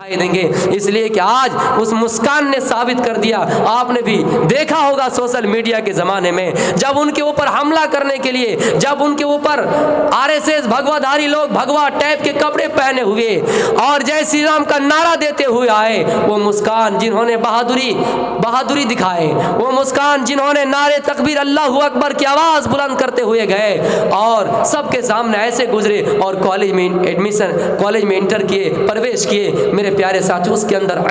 देंगे, इसलिए कि आज उस मुस्कान ने साबित कर दिया। आपने भी देखा होगा सोशल मीडिया के ज़माने में जब उनके ऊपर हमला करने के लिए, जब उनके ऊपर आरएसएस भगवाधारी लोग भगवा टाइप के कपड़े पहने हुए और जय श्री राम का नारा देते हुए आए, वो मुस्कान जिन्होंने बहादुरी दिखाए, वो मुस्कान जिन्होंने नारे तकबीर अल्लाहू अकबर की आवाज़ बुलंद करते हुए गए और सबके सामने ऐसे गुजरे और कॉलेज में इंटर किए, प्रवेश किए। मेरे प्यारे साथी, उसके अंदर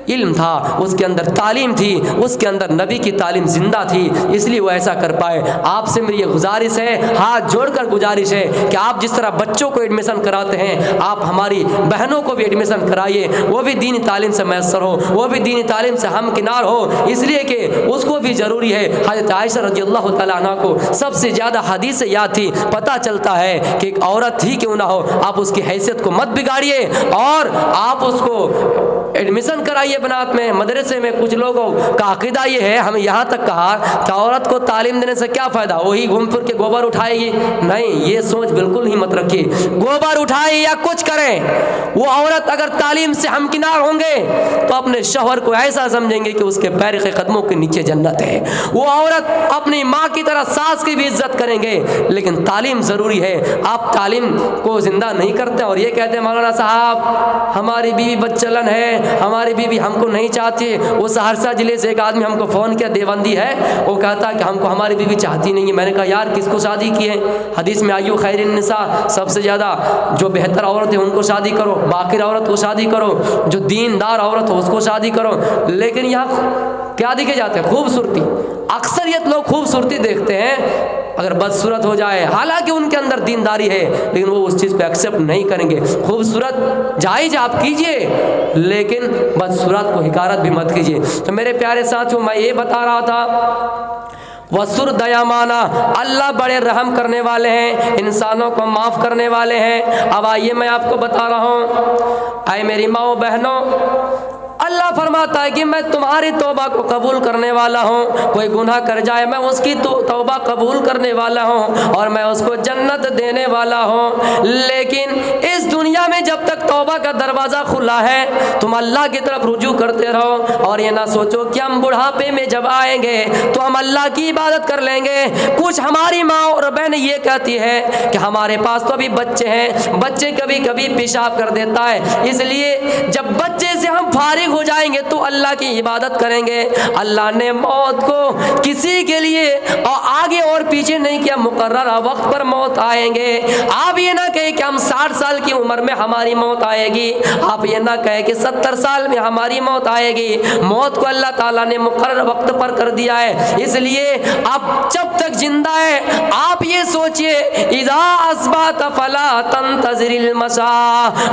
इल्म था, उसके अंदर तालीम थी, उसके अंदर नबी की तालीम जिंदा थी, इसलिए वो ऐसा कर पाए। आपसे मेरी ये गुजारिश है, हाथ जोड़कर गुजारिश है कि आप जिस तरह बच्चों को एडमिशन कराते हैं, आप हमारी बहनों को भी एडमिशन कराइए, वो भी दीनी तालीम से मैसर हो, वो भी दीनी तालीम से हमकिनार हो, इसलिए कि उसको भी ज़रूरी है। हज़रत आयशा रज़ियल्लाहु तआला अन्हा को सबसे ज़्यादा हदीस याद थी। पता चलता है कि एक औरत ही क्यों ना हो, आप उसकी हैसियत को मत बिगाड़िए और आप उसको एडमिशन कराइए बनात में, मदरसे में। कुछ लोगों का अकीदा ये है, हमें यहाँ तक कहा कि औरत को तालीम देने से क्या फ़ायदा, वही घूम फिर के गोबर उठाएगी। नहीं, ये सोच बिल्कुल ही मत रखिए। गोबर उठाए या कुछ करें, वो औरत अगर तालीम से हमकिनार होंगे तो अपने शौहर को ऐसा समझेंगे कि उसके पैर के कदमों के नीचे जन्नत है। वो औरत अपनी माँ की तरह सास की भी इज्जत करेंगे। लेकिन तालीम ज़रूरी है। आप तालीम को ज़िंदा नहीं करते और ये कहते हैं मौलाना साहब हमारी बीवी बच्चलन है, हमारी बीवी हमको नहीं चाहती। वो सहरसा जिले से एक आदमी हमको फ़ोन किया, देवबंदी है, वो कहता है कि हमको हमारी बीवी चाहती नहीं है। मैंने कहा यार किसको शादी की है? हदीस में आयु खैरिन निसा, सबसे ज़्यादा जो बेहतर औरत है उनको शादी करो, बाकी औरत को शादी करो, जो दीनदार औरत हो उसको शादी करो। लेकिन यहाँ क्या देखे जाते हैं? खूबसूरती। अक्सरियत लोग खूबसूरती देखते हैं, अगर बदसूरत हो जाए, हालांकि उनके अंदर दीनदारी है, लेकिन वो उस चीज़ को एक्सेप्ट नहीं करेंगे। खूबसूरत जायज़ आप कीजिए, लेकिन बदसूरत को हिकारत भी मत कीजिए। तो मेरे प्यारे साथियों, मैं ये बता रहा था वसुर दयामाना, अल्लाह बड़े रहम करने वाले हैं, इंसानों को माफ़ करने वाले हैं। अब आइए मैं आपको बता रहा हूँ, आए मेरी माओ बहनों, अल्लाह फरमाता है कि मैं तुम्हारी तौबा को कबूल करने वाला हूँ। कोई गुनाह कर जाए मैं उसकी तौबा कबूल करने वाला हूँ और मैं उसको जन्नत देने वाला हूँ। लेकिन इस दुनिया में जब तक तौबा का दरवाज़ा खुला है, तुम अल्लाह की तरफ रुजू करते रहो और ये ना सोचो कि हम बुढ़ापे में जब आएंगे तो हम अल्लाह की इबादत कर लेंगे। कुछ हमारी माँ और बहन ये कहती है कि हमारे पास तो अभी बच्चे हैं, बच्चे कभी कभी पेशाब कर देता है, इसलिए जब बच्चे से हम फारिग हो जाएंगे तो अल्लाह की इबादत करेंगे। अल्लाह ने मौत को किसी के लिए और आगे और पीछे नहीं किया, मुकर्रर वक्त पर मौत आएंगे। आप ये ना कहे कि हम 60 साल की उम्र में हमारी मौत आएगी, आप ये ना कहे कि 70 साल में हमारी मौत आएगी। मौत को अल्लाह ताला ने मुकर्रर वक्त पर कर दिया है, इसलिए आप जब तक जिंदा है आप ये सोचिए, इज़ा अस्बात फला तंतज़िरिल मसा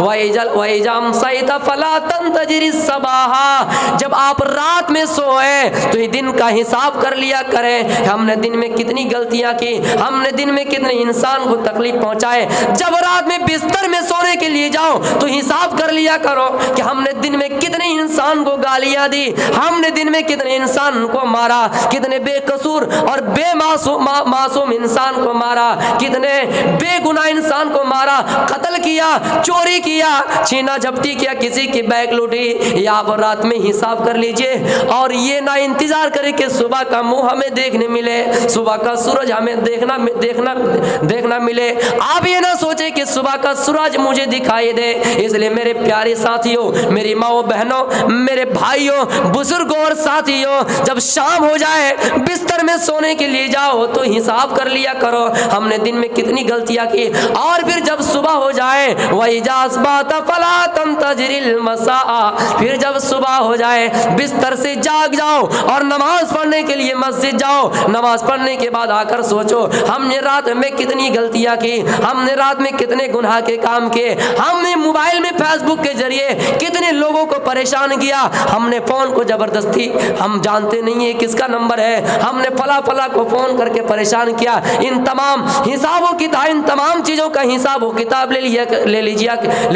व इज़ा अमसैत फला तंतज़िरिस सबाहा। जब आप रात में सोए तो ये दिन का हिसाब कर लिया करें, हमने दिन में कितनी गलतियां की, हमने दिन में कितने इंसान को तकलीफ पहुंचाए। जब रात में बिस्तर में सोने के लिए जाओ तो हिसाब कर लिया करो कि हमने दिन में कितने इंसान को गालियां दी, हमने दिन में कितने इंसान को मारा, कितने बेकसूर और मासूम इंसान को मारा, कितने बेगुनाह इंसान को मारा, कत्ल किया, चोरी किया, छीना झपटी किया, किसी की बैग लूटी। आप रात में हिसाब कर लीजिए और ये ना इंतजार करें कि सुबह का मुंह हमें देखने मिले, सुबह का सूरज हमें देखना मिले। आप ये ना सोचे कि सुबह का सूरज मुझे दिखाई दे। इसलिए मेरे प्यारे साथियों, मेरी माओ बहनों, मेरे भाइयों, बुजुर्गों और साथियों, जब शाम हो जाए बिस्तर में सोने के लिए जाओ तो हिसाब कर लिया करो हमने दिन में कितनी गलतियां की। और फिर जब सुबह हो जाए वही जासबात फला तंतज़िरिल मसा, फिर जब सुबह हो जाए बिस्तर से जाग जाओ और नमाज पढ़ने के लिए मस्जिद जाओ। नमाज पढ़ने के बाद आकर सोचो हमने रात में कितनी गलतियां की, हमने रात में कितने गुनाह के काम किए, हमने मोबाइल में फेसबुक के जरिए कितने लोगों को परेशान किया, हमने फ़ोन को ज़बरदस्ती, हम जानते नहीं है किसका नंबर है, हमने फला फला को फ़ोन करके परेशान किया। इन तमाम हिसाबों किताब, इन तमाम चीज़ों का हिसाब व किताब ले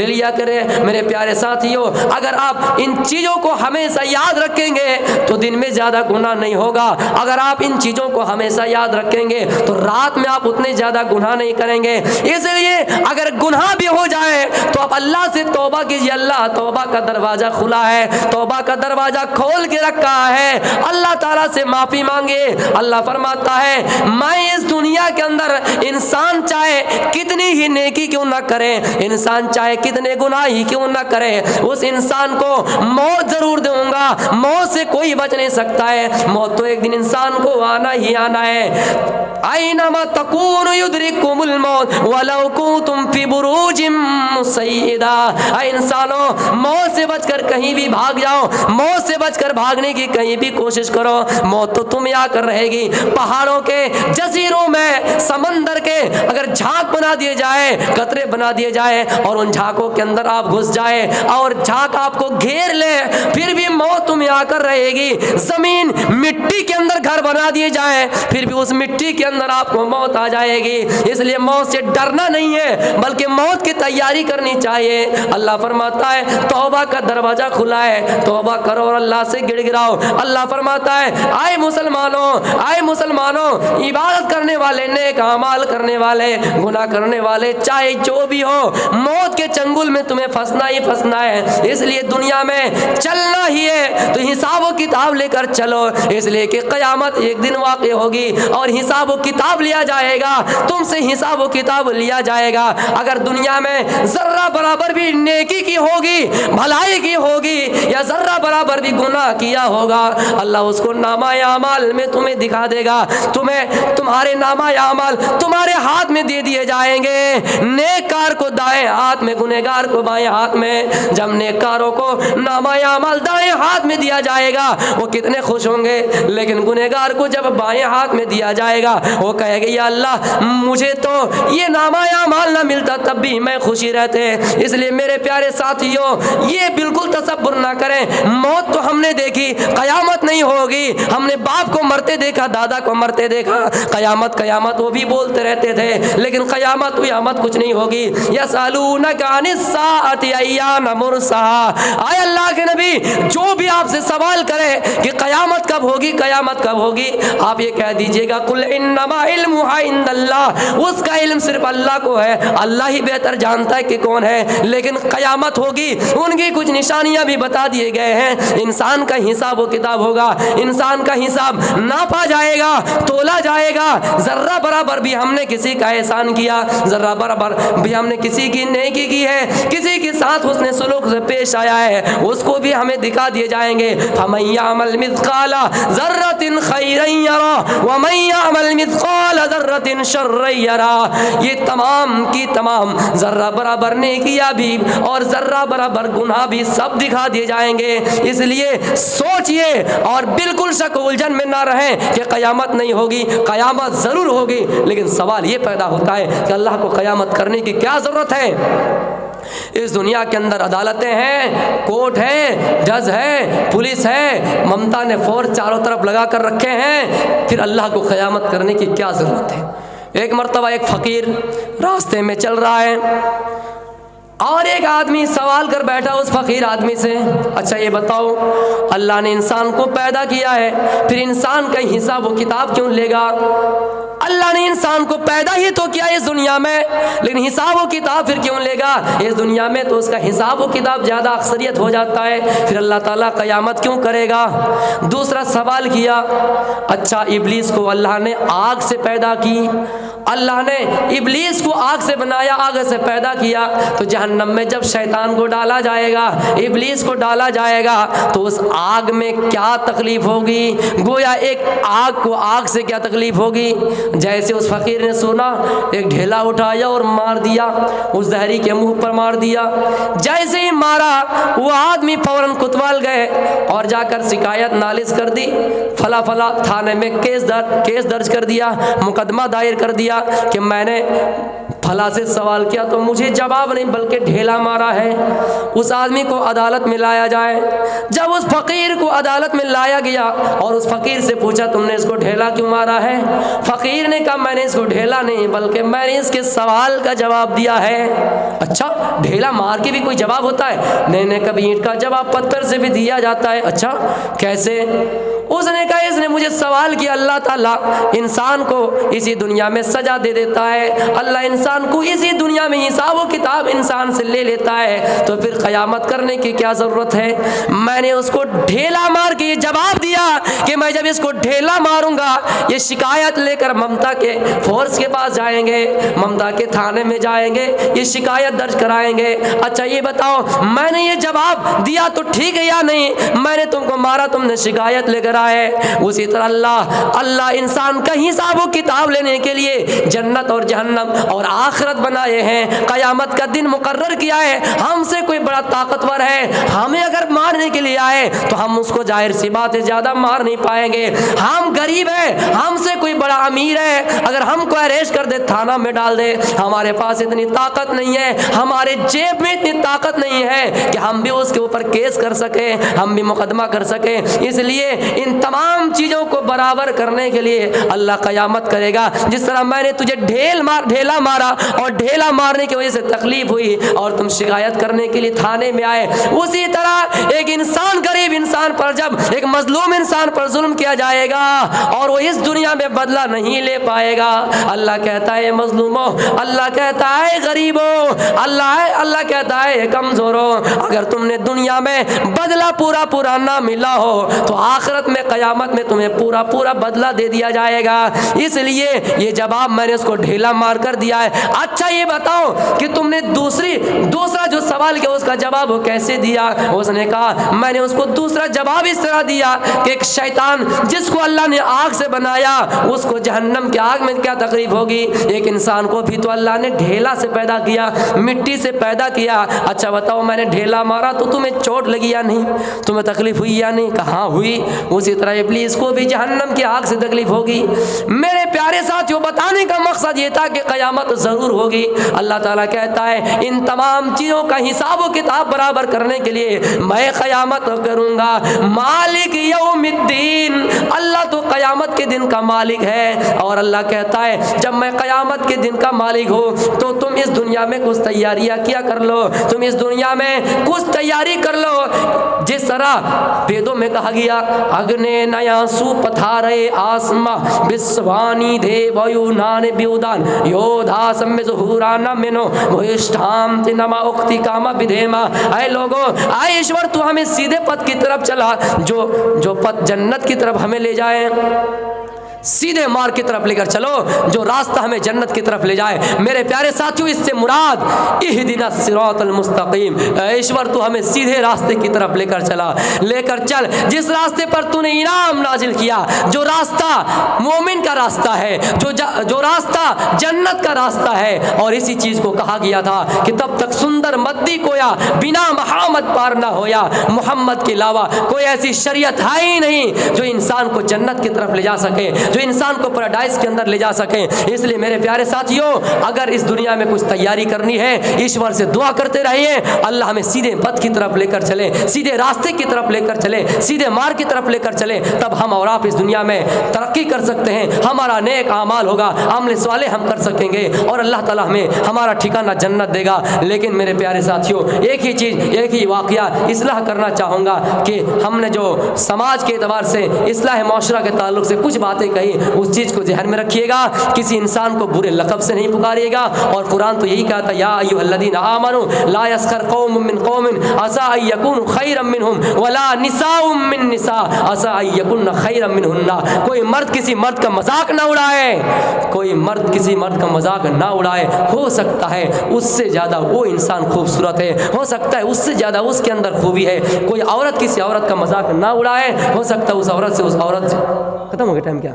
लिया करें। मेरे प्यारे साथियों, अगर आप आप इन चीज़ों को हमेशा याद रखेंगे तो दिन में ज़्यादा गुनाह नहीं होगा। अगर आप इन चीज़ों को हमेशा याद रखेंगे तो रात में आप उतने ज़्यादा गुनाह नहीं करेंगे। इसलिए अगर गुनाह भी हो जाए तो आप अल्लाह से तौबा कीजिए। अल्लाह तौबा का दरवाज़ा खुला है, तौबा का दरवाज़ा खोल के रखा है। अल्लाह ताला से माफ़ी मांगे। अल्लाह फरमाता है मैं इस दुनिया के अंदर इंसान चाहे कितनी ही नेकी क्यों ना करे, इंसान चाहे कितने गुनाह ही क्यों ना करे, उस इंसान को मौत जरूर दूंगा। मौत से कोई बच नहीं सकता है, मौत तो एक दिन इंसान को आना ही आना है। आइनमा तकूनु युद्रिकुमुल मौत वलौ कुंतुम फी बुरूजिम मुसय्यदा। इंसानों, मौत से बचकर कहीं भी भाग जाओ, मौत से बचकर भागने की कहीं भी कोशिश करो, मौत तो तुम्हें आकर रहेगी। पहाड़ों के, जजीरों में, समंदर के अगर झांक बना दिए जाए, कतरे बना दिए जाए और उन झांकों के अंदर आप घुस जाए और झांक आपको घेर ले, फिर भी मौत तुम्हें आकर रहेगी। जमीन, मिट्टी के अंदर घर बना दिए जाए, फिर भी उस मिट्टी के अंदर आपको मौत आ जाएगी। इसलिए मौत से डरना नहीं है, बल्कि मौत की तैयारी करनी चाहिए। अल्लाह फरमाता है तौबा का दरवाजा खुला है, तौबा करो और अल्लाह से गिड़गिड़ाओ। अल्लाह फरमाता है आए मुसलमानों, आए मुसलमानों, इबादत करने वाले, नेक अमाल करने वाले, गुनाह करने वाले, चाहे जो भी हो, मौत के चंगुल में तुम्हें फंसना ही फंसना है। इसलिए दुनिया में चलना ही है तो हिसाब व किताब लेकर चलो, इसलिए कि क़यामत एक दिन वाक़ई होगी और हिसाब व किताब लिया जाएगा, तुमसे हिसाब व किताब लिया जाएगा। अगर दुनिया में जर्रा बराबर भी नेकी की होगी, भलाई की होगी, या जर्रा बराबर भी गुनाह किया होगा, अल्लाह उसको नामा अमाल में तुम्हें दिखा देगा। तुम्हें तुम्हारे नामा अमाल तुम्हारे हाथ में दे दिए जाएंगे, नेककार को दाएं हाथ में, गुनहगार को बाएं हाथ में। जब नेककारों को नामा अमाल दाएं हाथ में दिया जाएगा वो कितने खुश होंगे, लेकिन गुनहगार को जब बाएं हाथ में दिया जाएगा वो कहेगा या अल्लाह मुझे तो ये नामा अमाल ना मिलता तब भी मैं खुशी रहते। इसलिए मेरे प्यारे साथियों, ये बिल्कुल तसब्बुर ना करें। मौत तो हमने देखी, क़यामत नहीं होगी। हमने बाप को मरते देखा, दादा को मरते देखा, क़यामत क़यामत वो भी बोलते रहते थे, लेकिन क़यामत क़यामत कुछ नहीं होगी। यसअलूनका अनिस्साअति अय्याना मुरसाहा। आए अल्लाह के नबी, जो भी आपसे सवाल करे कि क़यामत कब होगी, क़यामत कब होगी, आप ये कह दीजिएगा कुल इन्नमा इल्मुहा इंदल्लाह। उसका इल्म सिर्फ अल्लाह को है, अल्लाह ही बेहतर जानता है कि कौन है। लेकिन क़यामत होगी, उनकी कुछ निशानियां भी बता दिए गए हैं। इंसान का हिसाब व किताब होगा, इंसान का हिसाब नापा जाएगा, तोला जाएगा। जर्रा बराबर भी हमने किसी का एहसान किया, जर्रा बराबर भी हमने किसी की नेकी की है, किसी के साथ उसने सुलूक से पेश आया है, उसको भी हमें दिखा दिए जाएंगे। फमन यअमल मिस्काला ज़र्रतिन खैरन यरा व मन यअमल मिस्काला ज़र्रतिन शर्रन यरा। ये तमाम की तमाम जर्रा बराबर नेकियां भी और जर्रा बराबर गुनाह भी सब दिखा दिए जाएंगे। इसलिए सोचिए और बिल्कुल शक उलझन में ना रहें कि क़यामत नहीं होगी, क़यामत ज़रूर होगी। लेकिन सवाल ये पैदा होता है कि अल्लाह को क़यामत करने की क्या ज़रूरत है। इस दुनिया के अंदर अदालतें हैं, कोर्ट है, जज है, पुलिस है, ममता ने फोर्स चारों तरफ लगा कर रखे हैं, फिर अल्लाह को क़यामत करने की क्या ज़रूरत है। एक मर्तबा एक फ़कीर रास्ते में चल रहा है और एक आदमी सवाल कर बैठा उस फ़कीर आदमी से, अच्छा ये बताओ, अल्लाह ने इंसान को पैदा किया है, फिर इंसान का हिसाब व किताब क्यों लेगा। अल्लाह ने इंसान को पैदा ही तो किया इस दुनिया में, लेकिन हिसाब व किताब फिर क्यों लेगा। इस दुनिया में तो उसका हिसाब व किताब ज़्यादा अक्सरियत हो जाता है, फिर अल्लाह ताला क़यामत क्यों करेगा। दूसरा सवाल किया, अच्छा इब्लीस को अल्लाह ने आग से पैदा की, अल्लाह ने इब्लीस को आग से बनाया, आग से पैदा किया, तो जहन्नम में जब शैतान को डाला जाएगा, इब्लीस को डाला जाएगा, तो उस आग में क्या तकलीफ होगी। गोया एक आग को आग से क्या तकलीफ होगी। जैसे उस फ़कीर ने सुना, एक ढेला उठाया और मार दिया, उस दहरी के मुंह पर मार दिया। जैसे ही मारा वो आदमी फौरन कोतवाल गए और जाकर शिकायत नालिश कर दी, फला फला थाने में केस दर्ज कर दिया, मुकदमा दायर कर दिया कि मैंने फला से सवाल किया तो मुझे जवाब नहीं बल्कि ढेला मारा है, उस आदमी को अदालत में लाया जाए। जब उस फ़कीर को अदालत में लाया गया और उस फ़कीर से पूछा तुमने इसको ढेला क्यों मारा है? फ़कीर ने कहा मैंने इसको ढेला नहीं बल्कि मैंने इसके सवाल का जवाब दिया है। अच्छा, ढेला मार के भी कोई जवाब होता है? नहीं, कभी ईंट का जवाब पत्थर से भी दिया जाता है। अच्छा, कैसे? उसने कहा इसने मुझे सवाल किया, अल्लाह ताला इंसान को इसी दुनिया में सजा दे देता है, अल्लाह इंसान को इसी दुनिया में हिसाब व किताब इंसान से ले लेता है, तो फिर क़यामत करने की क्या ज़रूरत है? मैंने उसको ढेला मार के ये जवाब दिया कि मैं जब इसको ढेला मारूंगा ये शिकायत लेकर ममता के फोर्स के पास जाएंगे, ममता के थाने में जाएंगे, ये शिकायत दर्ज कराएंगे। अच्छा ये बताओ मैंने ये जवाब दिया तो ठीक है या नहीं? मैंने तुमको मारा, तुमने शिकायत लेकर आए। उसी तरह अल्लाह इंसान का हिसाब व किताब लेने के लिए जन्नत और जहन्नम और आखिरत बनाए हैं, क़यामत का दिन मुकर्रर किया है। हमसे कोई बड़ा ताकतवर है, हमें अगर मारने के लिए आए तो हम उसको जाहिर सी बात है ज़्यादा मार नहीं पाएंगे। हम गरीब है, हमसे कोई बड़ा अमीर है, अगर हमको अरेस्ट कर दे थाना में डाल दे, हमारे पास इतनी ताकत नहीं है, हमारे जेब में इतनी ताकत नहीं है कि हम भी उसके ऊपर केस कर सके, हम भी मुकदमा कर सके। इसलिए इन तमाम चीज़ों को बराबर करने के लिए अल्लाह क़यामत करेगा। जिस तरह मैंने तुझे ढेला मारा और ढेला मारने की वजह से तकलीफ हुई और तुम शिकायत करने के लिए थाने में आए, उसी तरह एक इंसान, गरीब इंसान पर जब एक मजलूम इंसान पर जुल्म किया जाएगा और वो इस दुनिया में बदला नहीं ले पाएगा, अल्लाह कहता है मजलूमों, अल्लाह कहता है गरीबों, अल्लाह कहता है कमजोरों, अगर तुमने दुनिया में बदला पूरा ना मिला हो तो आखिरत में क़यामत में तुम्हें पूरा बदला दे दिया जाएगा। इसलिए ये जवाब मैंने उसको ढेला मार कर दिया है। अच्छा ये बताओ कि तुमने दूसरा जो सवाल किया उसका जवाब वो कैसे दिया? उसने कहा मैंने उसको दूसरा जवाब इस तरह दिया कि एक शैतान जिसको अल्लाह ने आग से बनाया उसको जहन्नम की आग में क्या तकलीफ होगी? एक इंसान को भी तो अल्लाह ने ढेला से पैदा किया, मिट्टी से पैदा किया। अच्छा बताओ मैंने ढेला मारा तो तुम्हें चोट लगी या नहीं? तुम्हें तकलीफ हुई या नहीं? कहाँ हुई? उसी तरह इब्लीस को भी जहन्नम की आग से तकलीफ होगी। मेरे प्यारे साथियों, बताने का मकसद ये था कि क़यामत ज़रूर होगी। अल्लाह ताला कहता है इन तमाम चीज़ों का हिसाब व किताब बराबर करने के लिए मैं क़यामत करूँगा। मालिक यौमिद्दीन, अल्लाह तो क़यामत के दिन का मालिक है। और अल्लाह कहता है जब मैं क़यामत के दिन का मालिक हो तो तुम इस दुनिया में कुछ तैयारियाँ किया कर लो, तुम इस दुनिया में कुछ तैयारी कर लो। जिस तरह वेदों में कहा गया अग्ने नया सुपथारे आसमा विश्वानी देवयुनान ब्युदान योधा सम्य जुहुराना मिनो वहिष्ठाम तिनमा उक्ति कामा विधेमा। आए लोगों, आए ईश्वर तू हमें सीधे पथ की तरफ चला, जो पथ जन्नत की तरफ हमें ले जाए, सीधे मार्ग की तरफ लेकर चलो, जो रास्ता हमें जन्नत की तरफ ले जाए। मेरे प्यारे साथियों, इससे मुराद इहदिना सिरातल मुस्तकीम, ईश्वर तू हमें सीधे रास्ते की तरफ लेकर चल, जिस रास्ते पर तूने इनाम नाजिल किया, जो रास्ता मोमिन का रास्ता है, जो रास्ता जन्नत का रास्ता है। और इसी चीज़ को कहा गया था कि तब तक सुंदर मद्दी कोया बिना मोहम्मद पार ना होया, मोहम्मद के अलावा कोई ऐसी शरीयत है ही नहीं जो इंसान को जन्नत की तरफ ले जा सके, जो इंसान को पैराडाइज के अंदर ले जा सके। इसलिए मेरे प्यारे साथियों, अगर इस दुनिया में कुछ तैयारी करनी है, ईश्वर से दुआ करते रहिए अल्लाह हमें सीधे पथ की तरफ लेकर चले, सीधे रास्ते की तरफ लेकर चले, सीधे मार्ग की तरफ लेकर चले। तब हम और आप इस दुनिया में तरक्की कर सकते हैं, हमारा नेक आमाल होगा, अमल साले हम कर सकेंगे और अल्लाह ताला हमें हमारा ठिकाना जन्नत देगा। लेकिन मेरे प्यारे साथियों, एक ही चीज़, एक ही वाक़या इस्लाह करना चाहूँगा कि हमने जो समाज के एतबार से इस्लाह मौशरा के ताल्लुक से कुछ बातें कही, उस चीज़ को ज़हन में रखिएगा। किसी इंसान को बुरे लक़ब से नहीं पुकारिएगा। और कुरान तो यही कहता है या अय्युहल्लज़ीना आमनू ला यस्खर कौमुम मिन कौमिन असा अन यकूनु खैरम मिनहुम वला निसाउम मिन निसा असा अन यकुन्ना खैरम मिनहुन्ना। कोई मर्द किसी मर्द का मजाक ना उड़ाए, कोई मर्द किसी मर्द का मजाक ना उड़ाए। हो सकता है उससे ज़्यादा वो इंसान खूबसूरत है, हो सकता है उससे ज़्यादा उसके अंदर खूबी है। कोई औरत किसी औरत का मजाक ना उड़ाए, हो सकता है उस औरत से खत्म हो गया टाइम क्या?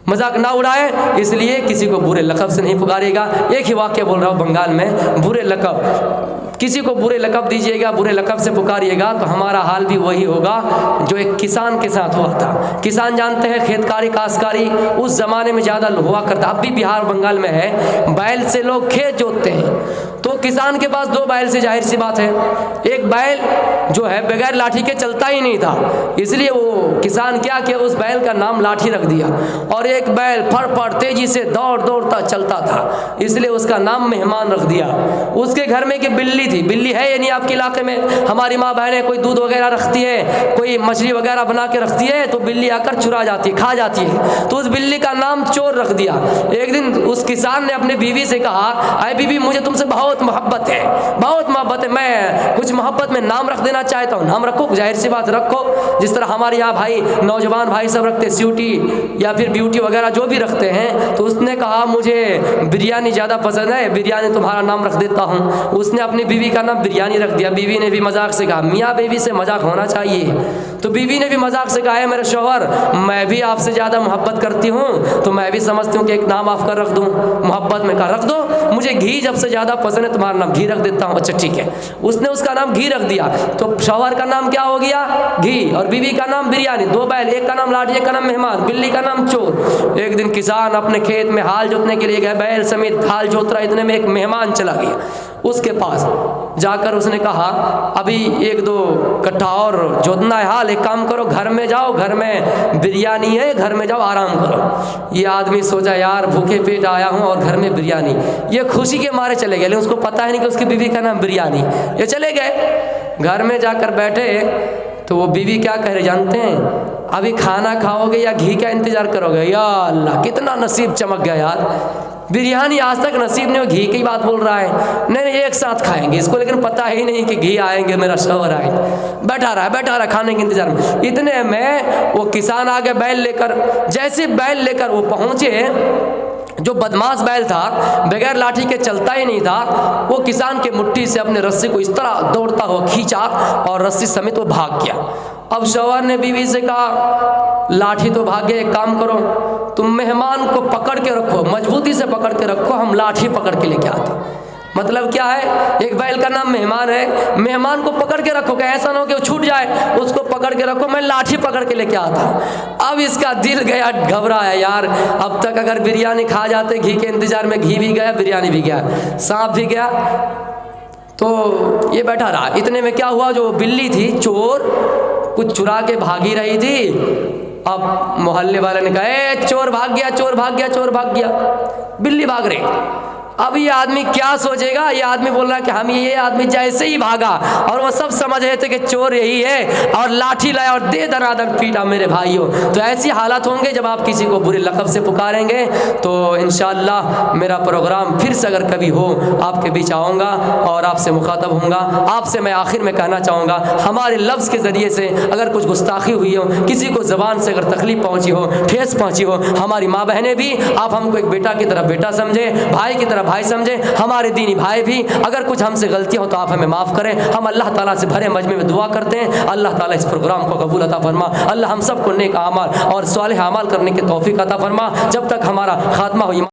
मजाक ना उड़ाए, इसलिए किसी को बुरे लक़ब से नहीं पुकारिएगा। एक ही वाक़या बोल रहा हूँ बंगाल में, बुरे लक़ब, किसी को बुरे लक़ब दीजिएगा, बुरे लक़ब से पुकारिएगा तो हमारा हाल भी वही होगा जो एक किसान के साथ हुआ था। किसान जानते हैं, खेतकारी काश्तकारी उस ज़माने में ज़्यादा हुआ करता, अब भी बिहार बंगाल में है। बैल से लोग खेत जोतते हैं, तो किसान के पास 2 बैल से जाहिर सी बात है, एक बैल जो है बगैर लाठी के चलता ही नहीं था, इसलिए वो किसान क्या किया, उस बैल का नाम लाठी रख दिया। और एक बैल फड़ तेजी से दौड़ता चलता था, इसलिए उसका नाम मेहमान रख दिया। उसके घर में एक बिल्ली थी, बिल्ली है या नहीं आपके इलाके में? हमारी माँ बहनें कोई दूध वगैरह रखती है, कोई मछली वगैरह बना के रखती है, तो बिल्ली आकर चुरा जाती है, खा जाती है, तो उस बिल्ली का नाम चोर रख दिया। एक दिन उस किसान ने अपने बीवी से कहा, अरे बीवी मुझे तुमसे बहुत मोहब्बत है, बहुत मोहब्बत है, मैं कुछ मोहब्बत में नाम रख देना चाहता हूँ। नाम रखो, जाहिर सी बात रखो, जिस तरह हमारे यहाँ भाई नौजवान भाई सब रखते स्यूटी या फिर ब्यूटी वगैरह जो भी रखते हैं। तो उसने कहा मुझे बिरयानी ज़्यादा पसंद है, बिरयानी तुम्हारा नाम रख देता हूँ। उसने अपनी बीवी का नाम बिरयानी रख दिया। बीवी ने भी मजाक से कहा, मियाँ बीवी से मजाक होना चाहिए, तो बीवी ने भी मजाक से कहा, है मेरे शौहर मैं भी आपसे ज़्यादा मोहब्बत करती हूँ, तो मैं भी समझती हूँ कि एक नाम आपका रख दूँ। मोहब्बत में कहा रख दो, मुझे घी जब से ज़्यादा पसंद है, तुम्हारा नाम घी रख देता हूँ। अच्छा ठीक है, उसने उसका नाम घी रख दिया, तो शौहर का नाम क्या हो गया? घी, और बीवी का नाम बिरयानी। 2 बैल, एक का नाम लाठी, एक का नाम मेहमान, बिल्ली का नाम चोर। एक दिन किसान अपने खेत में हाल जोतने के लिए गया, बैल समेत हाल जोत रहा, इतने में एक मेहमान चला गया उसके पास। जाकर उसने कहा अभी 1-2 कट्ठा और जोतना है हाल, एक काम करो घर में जाओ, घर में बिरयानी है, घर में जाओ आराम करो। ये आदमी सोचा यार भूखे पेट आया हूँ और घर में बिरयानी, ये खुशी के मारे चले गए, लेकिन उसको पता है नहीं कि उसकी बीवी का नाम बिरयानी। ये चले गए, घर में जाकर बैठे तो वो बीवी क्या कह रहे जानते हैं? अभी खाना खाओगे या घी का इंतज़ार करोगे? या अल्लाह कितना नसीब चमक गया यार, बिरयानी आज तक नसीब नहीं, घी की बात बोल रहा है। नहीं एक साथ खाएंगे, इसको लेकिन पता ही नहीं कि घी आएंगे, मेरा शौहर आएंगे। बैठा रहा खाने के इंतजार में। इतने में वो किसान आ गया बैल लेकर। जैसे बैल लेकर वो पहुँचे, जो बदमाश बैल था बगैर लाठी के चलता ही नहीं था, वो किसान के मुट्ठी से अपने रस्सी को इस तरह दौड़ता हुआ खींचा और रस्सी समेत वो भाग गया। अब शौहर ने बीवी से कहा लाठी तो भाग गया, एक काम करो तुम मेहमान को पकड़ के रखो, मजबूती से पकड़ के रखो, हम लाठी पकड़ के लेके आते। मतलब क्या है, एक बैल का नाम मेहमान है, मेहमान को पकड़ के रखो, कि ऐसा ना हो कि वो छूट जाए, उसको पकड़ के रखो, मैं लाठी पकड़ के लेके आता। अब इसका दिल गया, घबराया यार, अब तक अगर बिरयानी खा जाते घी के इंतजार में, घी भी गया बिरयानी भी गया, सांप भी गया, तो ये बैठा रहा। इतने में क्या हुआ, जो बिल्ली थी चोर कुछ चुरा के भागी रही थी। अब मोहल्ले वाले ने कहा चोर भाग गया, चोर भाग गया, चोर भाग गया, बिल्ली भाग रही। अब ये आदमी क्या सोचेगा, ये आदमी बोल रहा है कि हम ये आदमी जैसे ही भागा और वो सब समझ रहे थे कि चोर यही है, और लाठी लाया और दे दनादन पीटा मेरे भाइयों। तो ऐसी हालात होंगे जब आप किसी को बुरे लक़ब से पुकारेंगे। तो इंशाअल्लाह मेरा प्रोग्राम फिर से अगर कभी हो आपके बीच आऊँगा और आपसे मुखातब होऊंगा। आपसे मैं आखिर में कहना चाहूँगा, हमारे लफ्ज़ के ज़रिए से अगर कुछ गुस्ताखी हुई हो, किसी को ज़बान से अगर तकलीफ़ पहुँची हो, ठेस पहुँची हो, हमारी माँ बहनें भी आप हमको एक बेटा की तरह बेटा समझे, भाई की तरह भाई समझे, हमारे दीनी भाई भी अगर कुछ हमसे गलतियां हो तो आप हमें माफ़ करें। हम अल्लाह ताला से भरे मजमे में दुआ करते हैं, अल्लाह ताला इस प्रोग्राम को कबूल अता फरमा। अल्लाह हम सबको नेक आमाल और सालेह आमाल करने की तौफीक अता फरमा। जब तक हमारा खात्मा हो